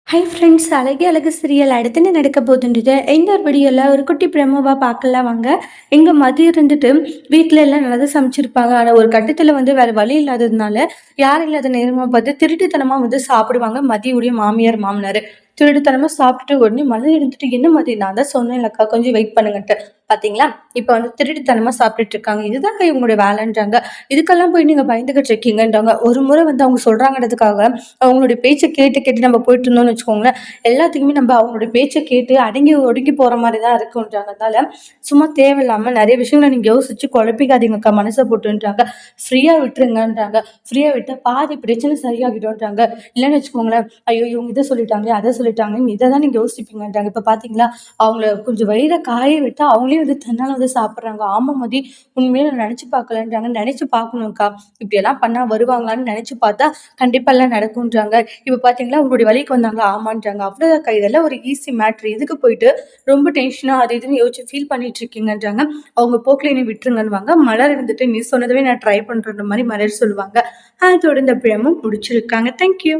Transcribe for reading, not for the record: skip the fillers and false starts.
Hi friends! அழகே அழகு serial அடுத்து என்ன நடக்க போகுதுன்றது இந்த ஒரு வீடியோல ஒரு குட்டி ப்ரோமோவா பார்க்கலாம் வாங்க. எங்க மதியம் இருந்துட்டு வீட்ல எல்லாம் நல்லா தான் சமைச்சிருப்பாங்க. ஆனா ஒரு கட்டத்துல வேற வழி இல்லாததுனால, யாரும் இல்லாத நேரமா பார்த்து திருட்டுத்தனமா சாப்பிடுவாங்க மதியுடைய மாமியார், மாமனாரு. திருட்டுத்தனமா சாப்பிட்டுட்டு உடனே மலர் இருந்துட்டு, "என்ன மதி நான் தான் சொன்னேன்லக்கா கொஞ்சம் வெயிட் பண்ணுங்கன்ட்டு." பார்த்தீங்களா? இப்ப திருட்டுத்தனமா சாப்பிட்டுட்டு இருக்காங்க. இதுதாங்க இவங்களுடைய வேலைன்றாங்க. இதுக்கெல்லாம் போய் நீங்க பயந்துகிட்டு இருக்கீங்கன்றாங்க. ஒரு முறை அவங்க சொல்றாங்கன்றதுக்காக அவங்களுடைய பேச்ச கேட்டு, கேட்டு நம்ம போயிட்டு இருந்தோம்னு வச்சுக்கோங்களேன், எல்லாத்துக்குமே அவங்களுடைய பேச்ச கேட்டு அடங்கி ஒடுங்கி போற மாரி தான் இருக்குன்றாங்க. அதனால சும்மா தேவையில்லாம நெறைய விஷயங்கள நீங்க யோசிச்சு குழப்பிக்காதீங்கக்கா மனச போட்டுன்றாங்க. ஃப்ரீயா விட்டுருங்கன்றாங்க. ஃப்ரீயா விட்டா பாதி பிரச்சனை சரியாகிடும்ன்றாங்க. இல்லன்னு வச்சுக்கோங்களேன், ஐயோ! இவங்க இத சொல்லிட்டாங்களே, அத சொல்லிட்டாங்கன்னு இத தான் நீங்க யோசிப்பீங்கன்றாங்க. இப்ப பார்த்தீங்களா, அவங்கள கொஞ்சம் வயிற காய விட்டா அவங்களே தன்னால சாப்பிடுறாங்க. ஆமா மதி, உண்மையிலே நான் நெனச்சு பார்க்கலன்றாங்க. நெனச்சு பார்க்கணும்க்கா. இப்படியெல்லாம் பண்ணா வருவாங்களான்னு நெனச்சு பார்த்தா கண்டிப்பா எல்லாம் நடக்கும்ன்றாங்க. இப்ப பார்த்தீங்களா, உங்களுடைய வழிக்கு வந்தாங்களா? ஆமான்றாங்க. அவ்வளோதாக்கா இதெல்லாம் ஒரு ஈஸி மேட்ரு. இதுக்கு போயிட்டு ரொம்ப டென்ஷனா அது இதுன்னு யோசிச்சு ஃபீல் பண்ணிட்டு இருக்கீங்கன்றாங்க. அவங்க போக்குல என்னை விட்டுருங்கன்னுவாங்க. மலர் நீ சொன்னதவே நான் ட்ரை பண்றேன்ற மாரி மலர் சொல்லுவாங்க. அதோட இந்த பிரமும் முடிச்சிருக்காங்க. Thank you.